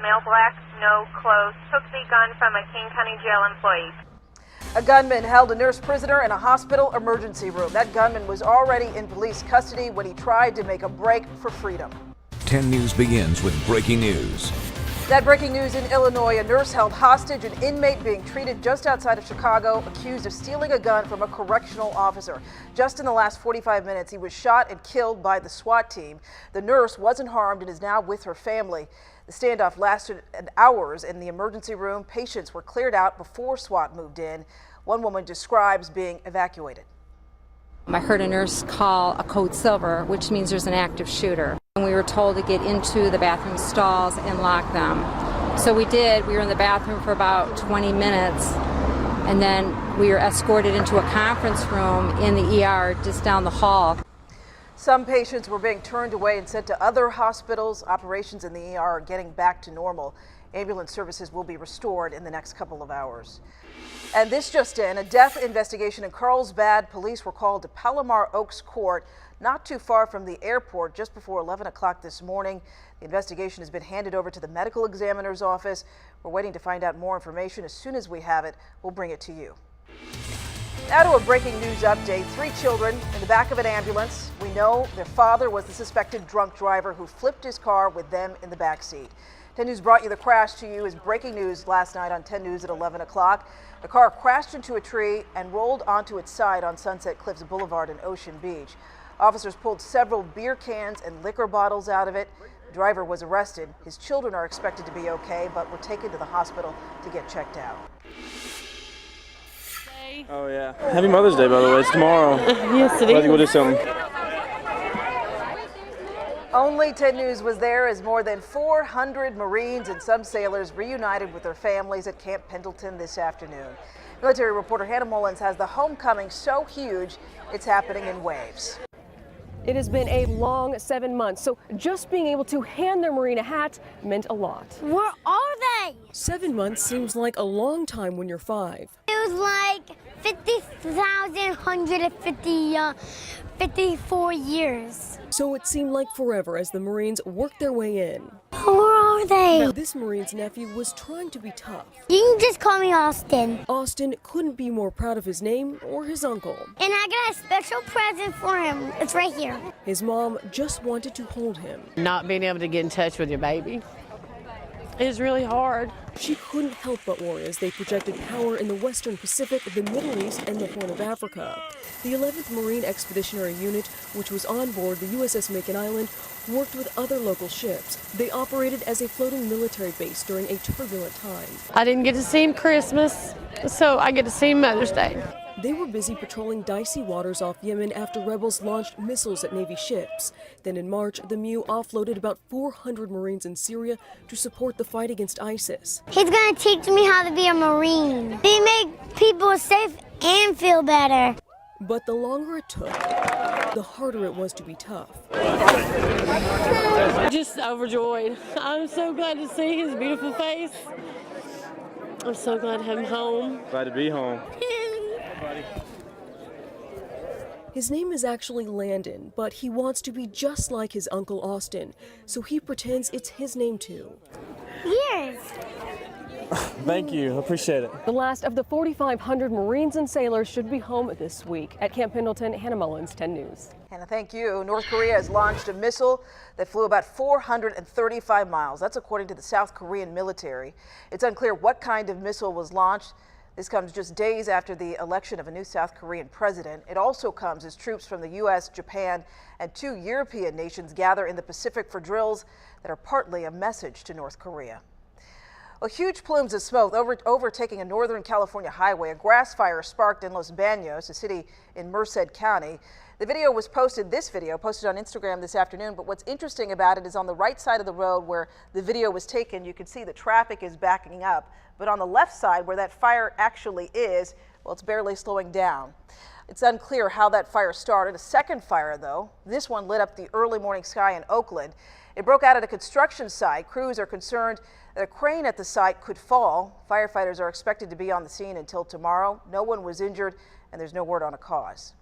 Male black, no clothes, took the gun from a King County jail employee. A gunman held a nurse prisoner in a hospital emergency room. That gunman was already in police custody when he tried to make a break for freedom. 10 News begins with breaking news. That breaking news in Illinois, a nurse held hostage, an inmate being treated just outside of Chicago, accused of stealing a gun from a correctional officer. Just in the last 45 minutes, he was shot and killed by the SWAT team. The nurse wasn't harmed and is now with her family. The standoff lasted hours in the emergency room. Patients were cleared out before SWAT moved in. One woman describes being evacuated. I heard a nurse call a code silver, which means there's an active shooter. And we were told to get into the bathroom stalls and lock them. So we did. We were in the bathroom for about 20 minutes. And then we were escorted into a conference room in the ER just down the hall. Some patients were being turned away and sent to other hospitals. Operations in the ER are getting back to normal. Ambulance services will be restored in the next couple of hours. And this just in, a death investigation in Carlsbad. Police were called to Palomar Oaks Court, not too far from the airport, just before 11 o'clock this morning. The investigation has been handed over to the medical examiner's office. We're waiting to find out more information. As soon as we have it, we'll bring it to you. Now to a breaking news update. 3 children in the back of an ambulance. We know their father was the suspected drunk driver who flipped his car with them in the back seat. 10 News brought you the crash to you as breaking news last night on 10 News at 11 o'clock. The car crashed into a tree and rolled onto its side on Sunset Cliffs Boulevard in Ocean Beach. Officers pulled several beer cans and liquor bottles out of it. The driver was arrested. His children are expected to be okay, but were taken to the hospital to get checked out. Oh, yeah. Happy Mother's Day, by the way. It's tomorrow. Yes, it I think we'll do is. something. Only 10 News was there as more than 400 Marines and some sailors reunited with their families at Camp Pendleton this afternoon. Military reporter Hannah Mullins has the homecoming so huge, it's happening in waves. It has been a long 7 months, so just being able to hand their Marine a hat meant a lot. Where are they? 7 months seems like a long time when you're 5. It was like 54 years. So it seemed like forever as the Marines worked their way in. Where are they? Now, this Marine's nephew was trying to be tough. You can just call me Austin. Austin couldn't be more proud of his name or his uncle. And I got a special present for him. It's right here. His mom just wanted to hold him. Not being able to get in touch with your baby is really hard. She couldn't help but worry as they projected power in the Western Pacific, the Middle East, and the Horn of Africa. The 11th Marine Expeditionary Unit, which was on board the USS Macon Island, worked with other local ships. They operated as a floating military base during a turbulent time. I didn't get to see him Christmas, so I get to see him Mother's Day. They were busy patrolling dicey waters off Yemen after rebels launched missiles at Navy ships. Then in March, the MEU offloaded about 400 Marines in Syria to support the fight against ISIS. He's going to teach me how to be a Marine. They make people safe and feel better. But the longer it took, the harder it was to be tough. Just overjoyed. I'm so glad to see his beautiful face. I'm so glad to have him home. Glad to be home. His name is actually Landon, but he wants to be just like his uncle Austin, so he pretends it's his name too. Yes. Thank you. I appreciate it. The last of the 4,500 Marines and sailors should be home this week. At Camp Pendleton, Hannah Mullins, 10 News. Hannah, thank you. North Korea has launched a missile that flew about 435 miles. That's according to the South Korean military. It's unclear what kind of missile was launched. This comes just days after the election of a new South Korean president. It also comes as troops from the U.S., Japan, and 2 European nations gather in the Pacific for drills that are partly a message to North Korea. Well, huge plumes of smoke overtaking a northern California highway. A grass fire sparked in Los Banos, a city in Merced County. The video was posted, this video posted on Instagram this afternoon, but what's interesting about it is on the right side of the road where the video was taken, you can see the traffic is backing up. But on the left side where that fire actually is, well, it's barely slowing down. It's unclear how that fire started. A second fire, though, this one lit up the early morning sky in Oakland. It broke out at a construction site. Crews are concerned that a crane at the site could fall. Firefighters are expected to be on the scene until tomorrow. No one was injured, and there's no word on a cause.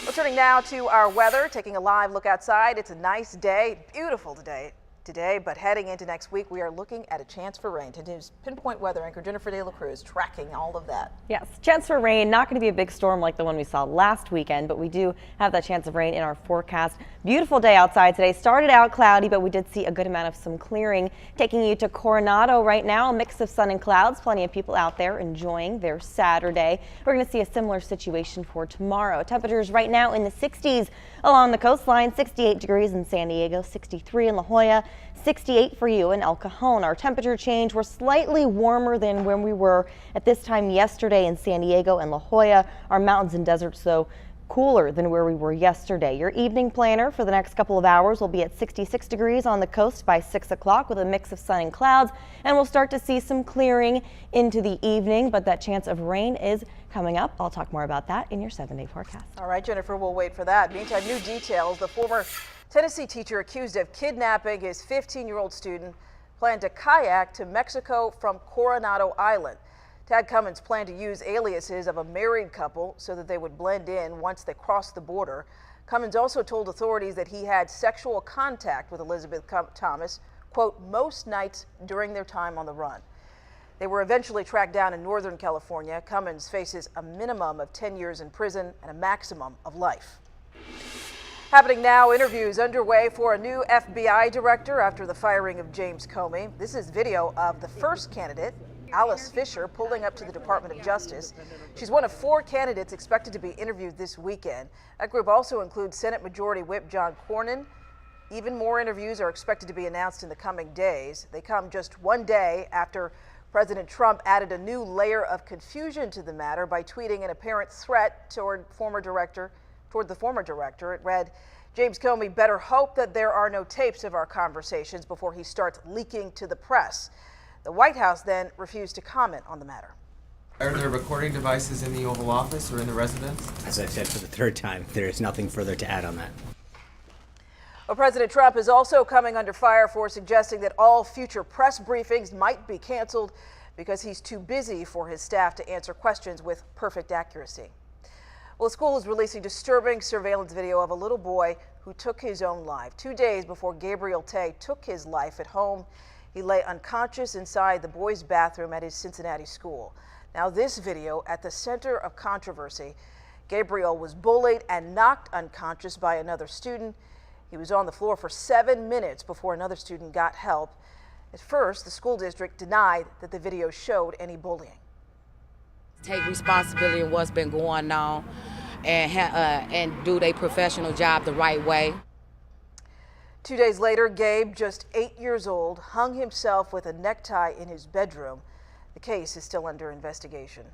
Well, turning now to our weather, taking a live look outside. It's a nice day, beautiful today. today, but heading into next week, we are looking at a chance for rain. Today's Pinpoint weather anchor Jennifer De La Cruz tracking all of that. Yes, chance for rain. Not going to be a big storm like the one we saw last weekend, but we do have that chance of rain in our forecast. Beautiful day outside today. Started out cloudy, but we did see a good amount of some clearing. Taking you to Coronado right now, a mix of sun and clouds. Plenty of people out there enjoying their Saturday. We're going to see a similar situation for tomorrow. Temperatures right now in the 60s along the coastline, 68 degrees in San Diego, 63 in La Jolla, 68 for you in El Cajon. Our temperature change, we're slightly warmer than when we were at this time yesterday in San Diego and La Jolla. Our mountains and deserts, though, cooler than where we were yesterday. Your evening planner for the next couple of hours will be at 66 degrees on the coast by 6 o'clock with a mix of sun and clouds, and we'll start to see some clearing into the evening, but that chance of rain is coming up. I'll talk more about that in your 7-day forecast. All right, Jennifer, we'll wait for that. Meantime, new details. The former Tennessee teacher accused of kidnapping his 15-year-old student planned to kayak to Mexico from Coronado Island. Tad Cummins planned to use aliases of a married couple so that they would blend in once they crossed the border. Cummins also told authorities that he had sexual contact with Elizabeth Thomas, quote, most nights during their time on the run. They were eventually tracked down in Northern California. Cummins faces a minimum of 10 years in prison and a maximum of life. Happening now, interviews underway for a new FBI director after the firing of James Comey. This is video of the first candidate, Alice Fisher, pulling up to the Department of Justice. She's one of 4 candidates expected to be interviewed this weekend. That group also includes Senate Majority Whip John Cornyn. Even more interviews are expected to be announced in the coming days. They come just one day after President Trump added a new layer of confusion to the matter by tweeting an apparent threat toward the former director. It read, James Comey better hope that there are no tapes of our conversations before he starts leaking to the press. The White House then refused to comment on the matter. Are there recording devices in the Oval Office or in the residence? As I said for the 3rd time, there is nothing further to add on that. Well, President Trump is also coming under fire for suggesting that all future press briefings might be canceled because he's too busy for his staff to answer questions with perfect accuracy. Well, a school is releasing disturbing surveillance video of a little boy who took his own life 2 days before Gabriel Tay took his life at home. He lay unconscious inside the boys' bathroom at his Cincinnati school. Now, this video at the center of controversy. Gabriel was bullied and knocked unconscious by another student. He was on the floor for 7 minutes before another student got help. At first, the school district denied that the video showed any bullying. Take responsibility of what's been going on and do their professional job the right way. 2 days later, Gabe, just 8 years old, hung himself with a necktie in his bedroom. The case is still under investigation.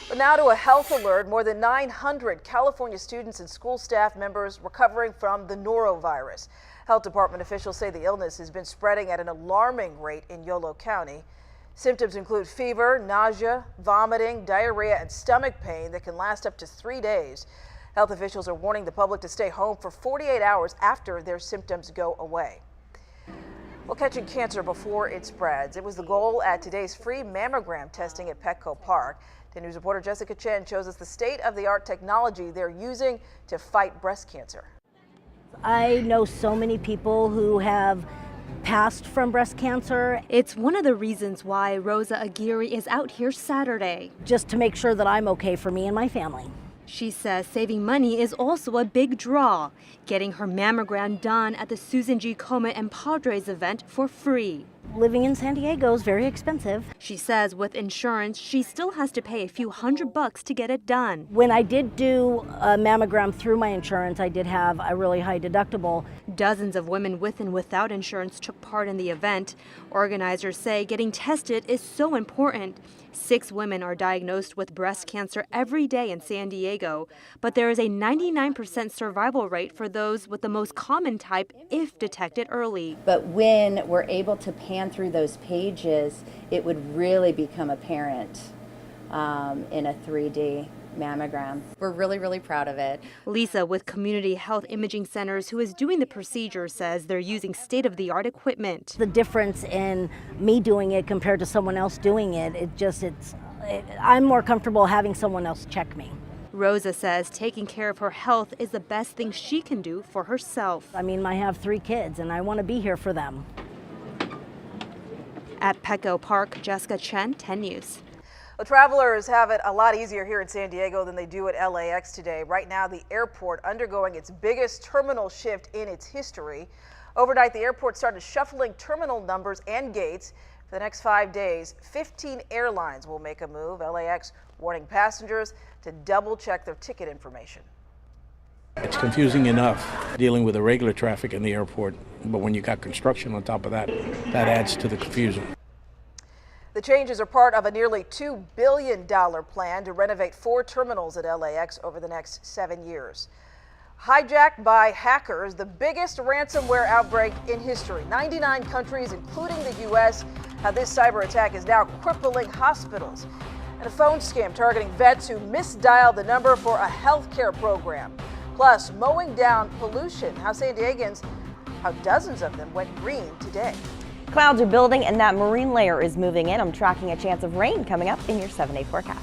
But now to a health alert. More than 900 California students and school staff members recovering from the norovirus. Health department officials say the illness has been spreading at an alarming rate in Yolo County. Symptoms include fever, nausea, vomiting, diarrhea, and stomach pain that can last up to 3 days. Health officials are warning the public to stay home for 48 hours after their symptoms go away. Well, catching cancer before it spreads. It was the goal at today's free mammogram testing at Petco Park. 10 News reporter Jessica Chen shows us the state-of-the-art technology they're using to fight breast cancer. I know so many people who have passed from breast cancer. It's one of the reasons why Rosa Aguirre is out here Saturday. Just to make sure that I'm okay for me and my family. She says saving money is also a big draw, getting her mammogram done at the Susan G. Komen and Padres event for free. Living in San Diego is very expensive. She says with insurance, she still has to pay a few $100 to get it done. When I did do a mammogram through my insurance, I did have a really high deductible. Dozens of women with and without insurance took part in the event. Organizers say getting tested is so important. 6 women are diagnosed with breast cancer every day in San Diego, but there is a 99% survival rate for those with the most common type if detected early. But when we're able to pan through those pages, it would really become apparent in a 3D mammogram. We're really, really proud of it. Lisa with Community Health Imaging Centers, who is doing the procedure, says they're using state-of-the-art equipment. The difference in me doing it compared to someone else doing it, I'm more comfortable having someone else check me. Rosa says taking care of her health is the best thing she can do for herself. I mean, I have 3 kids and I want to be here for them. At Petco Park, Jessica Chen, 10 News. Well, travelers have it a lot easier here in San Diego than they do at LAX today. Right now, the airport undergoing its biggest terminal shift in its history. Overnight, the airport started shuffling terminal numbers and gates. For the next 5 days, 15 airlines will make a move. LAX warning passengers to double check their ticket information. It's confusing enough dealing with the regular traffic in the airport, but when you got construction on top of that, that adds to the confusion. The changes are part of a nearly $2 billion plan to renovate 4 terminals at LAX over the next 7 years. Hijacked by hackers, the biggest ransomware outbreak in history. 99 countries, including the U.S., how this cyber attack is now crippling hospitals. And a phone scam targeting vets who misdialed the number for a health care program. Plus, mowing down pollution, how dozens of them went green today. Clouds are building and that marine layer is moving in. I'm tracking a chance of rain coming up in your 7-day forecast.